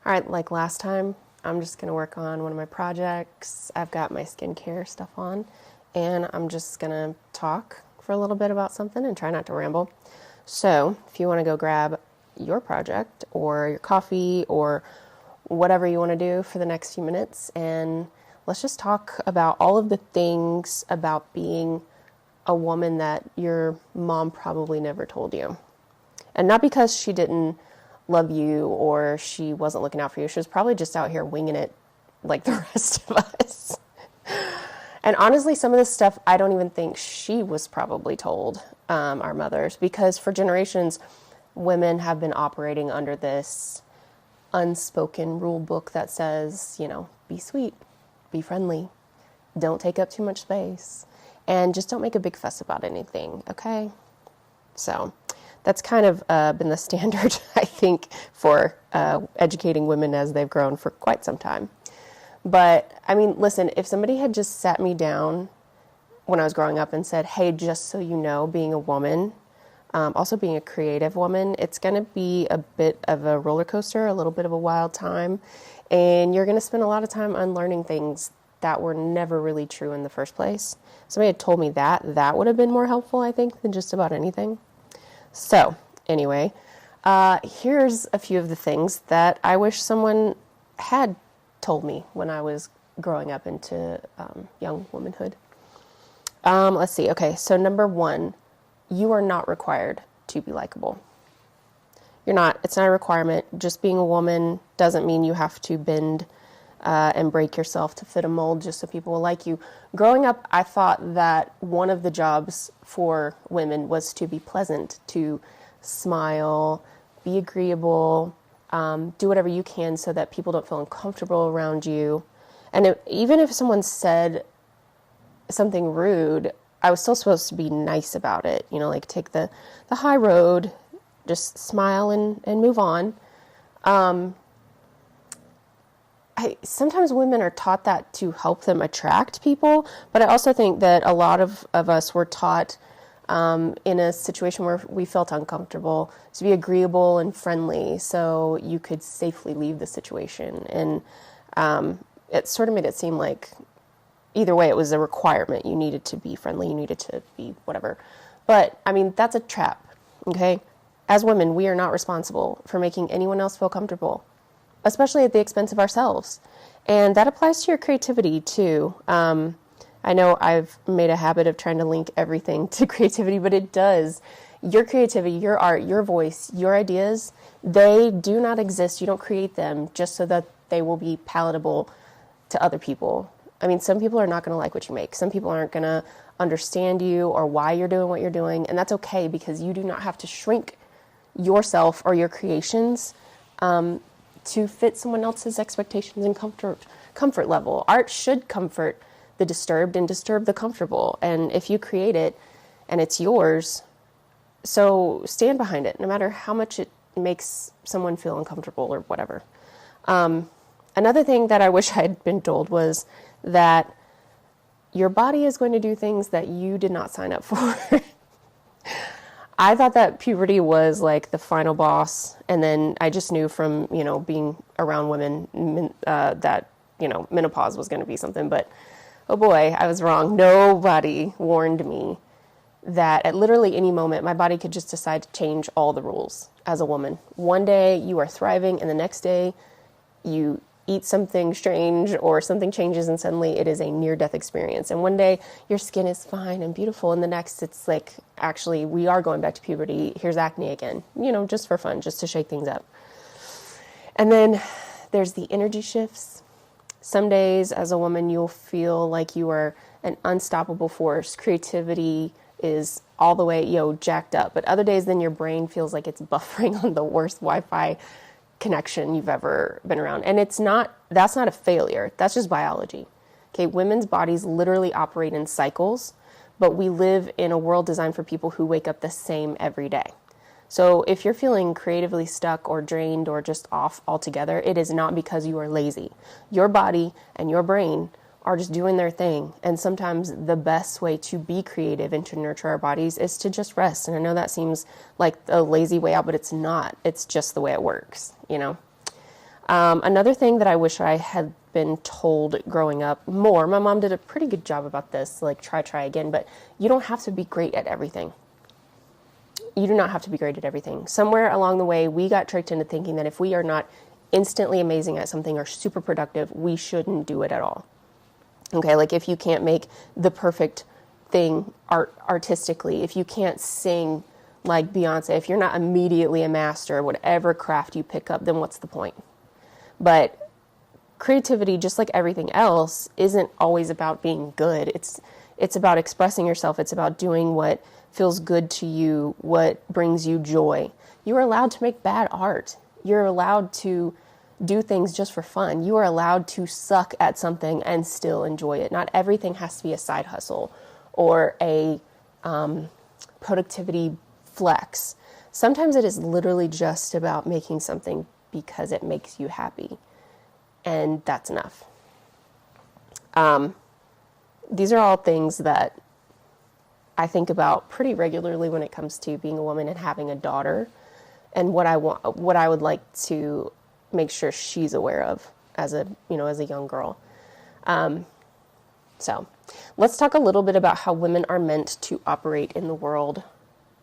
All right, like last time, I'm just going to work on one of my projects. I've got my skincare stuff on, and I'm just going to talk for a little bit about something and try not to ramble. So, if you want to go grab your project or your coffee or whatever you want to do for the next few minutes, and let's just talk about all of the things about being a woman that your mom probably never told you. And not because she didn't love you or she wasn't looking out for you. She was probably just out here winging it like the rest of us. And honestly, some of this stuff I don't even think she was probably told, our mothers, because for generations, women have been operating under this unspoken rule book that says, be sweet, be friendly, don't take up too much space, and just don't make a big fuss about anything, okay? So that's kind of been the standard, I think, for educating women as they've grown for quite some time. But, I mean, listen, if somebody had just sat me down when I was growing up and said, hey, just so you know, being a woman, also being a creative woman, it's going to be a bit of a roller coaster, a little bit of a wild time, and you're going to spend a lot of time unlearning things that were never really true in the first place. Somebody had told me that would have been more helpful, I think, than just about anything. So, anyway, here's a few of the things that I wish someone had told me when I was growing up into young womanhood. Let's see. Okay, so number one, you are not required to be likable. You're not. It's not a requirement. Just being a woman doesn't mean you have to bend and break yourself to fit a mold just so people will like you. Growing up, I thought that one of the jobs for women was to be pleasant, to smile, be agreeable, do whatever you can so that people don't feel uncomfortable around you. And even if someone said something rude, I was still supposed to be nice about it, like take the high road, just smile and move on. Sometimes women are taught that to help them attract people, but I also think that a lot of us were taught in a situation where we felt uncomfortable to be agreeable and friendly so you could safely leave the situation. And it sort of made it seem like either way it was a requirement. You needed to be friendly, you needed to be whatever. But, I mean, that's a trap, okay? As women, we are not responsible for making anyone else feel comfortable, especially at the expense of ourselves. And that applies to your creativity too. I know I've made a habit of trying to link everything to creativity, but it does. Your creativity, your art, your voice, your ideas, they do not exist. You don't create them just so that they will be palatable to other people. I mean, some people are not going to like what you make. Some people aren't going to understand you or why you're doing what you're doing. And that's okay because you do not have to shrink yourself or your creations to fit someone else's expectations and comfort level. Art should comfort the disturbed and disturb the comfortable. And if you create it and it's yours, so stand behind it, no matter how much it makes someone feel uncomfortable or whatever. Another thing that I wish I'd been told was that your body is going to do things that you did not sign up for. I thought that puberty was like the final boss, and then I just knew from, being around women that, menopause was going to be something, but oh boy, I was wrong. Nobody warned me that at literally any moment, my body could just decide to change all the rules as a woman. One day you are thriving, and the next day you eat something strange or something changes and suddenly it is a near-death experience. And one day your skin is fine and beautiful, and the next it's like, actually, we are going back to puberty. Here's acne again, just for fun, just to shake things up. And then there's the energy shifts. Some days as a woman, you'll feel like you are an unstoppable force. Creativity is all the way, jacked up. But other days, then your brain feels like it's buffering on the worst Wi-Fi connection you've ever been around. And that's not a failure. That's just biology. Okay, women's bodies literally operate in cycles, but we live in a world designed for people who wake up the same every day. So if you're feeling creatively stuck or drained or just off altogether, it is not because you are lazy. Your body and your brain are just doing their thing. And sometimes the best way to be creative and to nurture our bodies is to just rest. And I know that seems like a lazy way out, but it's not. It's just the way it works, you know? Another thing that I wish I had been told growing up more, my mom did a pretty good job about this, like try again, but you don't have to be great at everything. You do not have to be great at everything. Somewhere along the way, we got tricked into thinking that if we are not instantly amazing at something or super productive, we shouldn't do it at all. Okay, like if you can't make the perfect thing artistically, if you can't sing like Beyonce, if you're not immediately a master, whatever craft you pick up, then what's the point? But creativity, just like everything else, isn't always about being good. It's about expressing yourself. It's about doing what feels good to you, what brings you joy. You are allowed to make bad art. You're allowed to do things just for fun. You are allowed to suck at something and still enjoy it. Not everything has to be a side hustle or a productivity flex. Sometimes it is literally just about making something because it makes you happy. And that's enough. These are all things that I think about pretty regularly when it comes to being a woman and having a daughter, and what I would like to make sure she's aware of as a young girl. So let's talk a little bit about how women are meant to operate in the world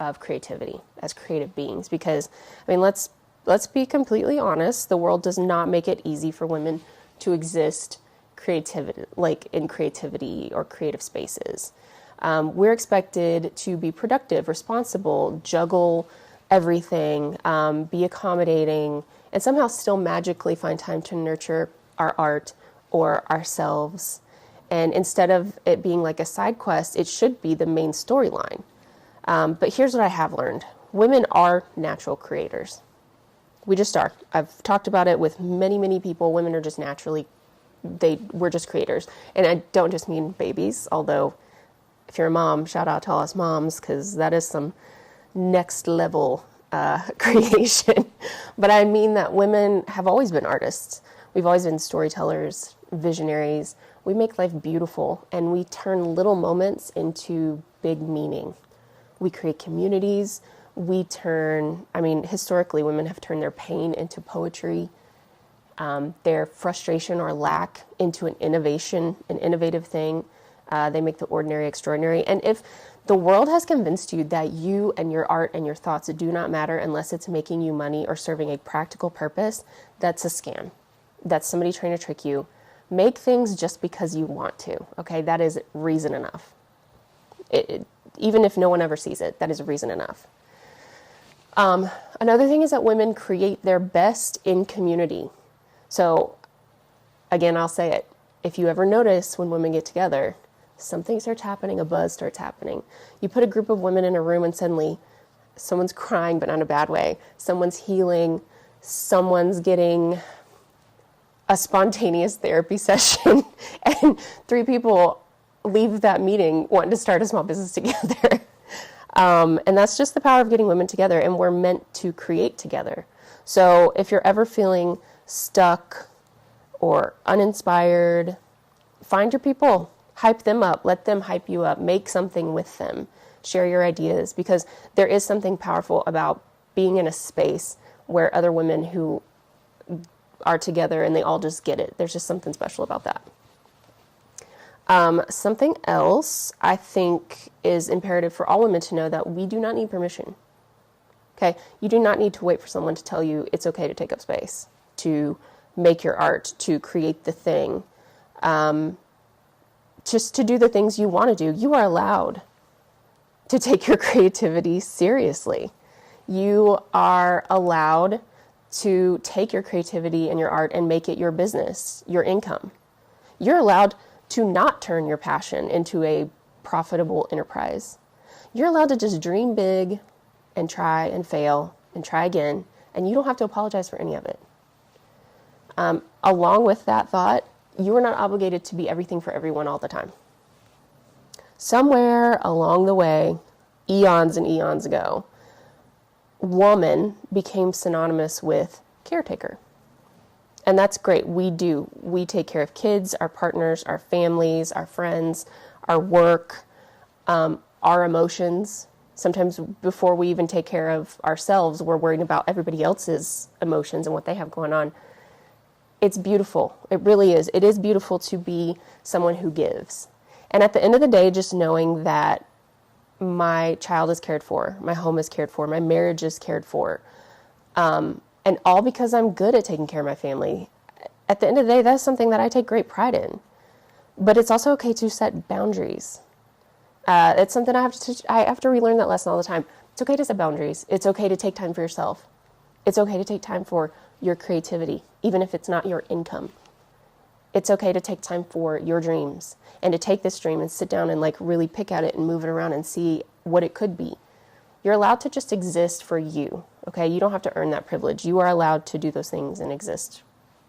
of creativity as creative beings, because let's be completely honest, the world does not make it easy for women to exist in creativity or creative spaces. We're expected to be productive, responsible, juggle everything, be accommodating, and somehow still magically find time to nurture our art or ourselves. And instead of it being like a side quest, it should be the main storyline. But here's what I have learned. Women are natural creators. We just are. I've talked about it with many, many people. Women are just naturally, we're just creators. And I don't just mean babies, although if you're a mom, shout out to all us moms, because that is some next level creation. But I mean that women have always been artists. We've always been storytellers, visionaries. We make life beautiful, and we turn little moments into big meaning. We create communities. Historically, women have turned their pain into poetry, their frustration or lack into an innovative thing. They make the ordinary extraordinary. And if the world has convinced you that you and your art and your thoughts do not matter unless it's making you money or serving a practical purpose, that's a scam. That's somebody trying to trick you. Make things just because you want to, okay? That is reason enough. Even if no one ever sees it, that is reason enough. Another thing is that women create their best in community. So, again, I'll say it. If you ever notice when women get together, something starts happening, a buzz starts happening. You put a group of women in a room and suddenly someone's crying, but not in a bad way. Someone's healing. Someone's getting a spontaneous therapy session. And 3 people leave that meeting wanting to start a small business together. And that's just the power of getting women together, and we're meant to create together. So if you're ever feeling stuck or uninspired, find your people, hype them up, let them hype you up, make something with them, share your ideas, because there is something powerful about being in a space where other women who are together and they all just get it. There's just something special about that. Something else I think is imperative for all women to know, that we do not need permission. Okay? You do not need to wait for someone to tell you it's okay to take up space, to make your art, to create the thing, just to do the things you want to do. You are allowed to take your creativity seriously. You are allowed to take your creativity and your art and make it your business, your income. You're allowed to not turn your passion into a profitable enterprise. You're allowed to just dream big and try and fail and try again, and you don't have to apologize for any of it. Along with that thought, you are not obligated to be everything for everyone all the time. Somewhere along the way, eons and eons ago, woman became synonymous with caretaker. And that's great. We take care of kids, our partners, our families, our friends, our work, our emotions. Sometimes before we even take care of ourselves, we're worried about everybody else's emotions and what they have going on. it's beautiful. It really is. It is beautiful to be someone who gives. And at the end of the day, just knowing that my child is cared for, my home is cared for, my marriage is cared for, and all because I'm good at taking care of my family. At the end of the day, that's something that I take great pride in. But it's also okay to set boundaries. It's something I have to relearn that lesson all the time. It's okay to set boundaries. It's okay to take time for yourself. It's okay to take time for your creativity, even if it's not your income. It's okay to take time for your dreams and to take this dream and sit down and like really pick at it and move it around and see what it could be. You're allowed to just exist for you, okay? You don't have to earn that privilege. You are allowed to do those things and exist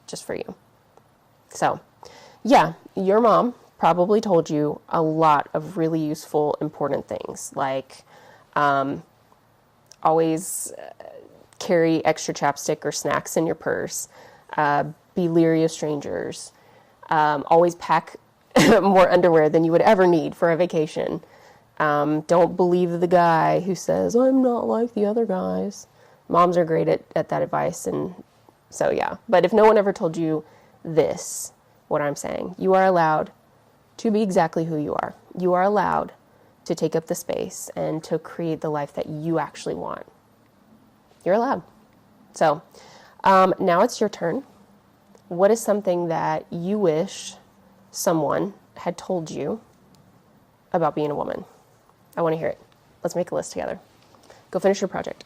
just for you. So, yeah, your mom probably told you a lot of really useful, important things, like always carry extra chapstick or snacks in your purse, be leery of strangers, always pack more underwear than you would ever need for a vacation. Don't believe the guy who says, I'm not like the other guys. Moms are great at that advice, and so yeah. But if no one ever told you this, what I'm saying, you are allowed to be exactly who you are. You are allowed to take up the space and to create the life that you actually want. You're allowed. So now it's your turn. What is something that you wish someone had told you about being a woman? I want to hear it. Let's make a list together. Go finish your project.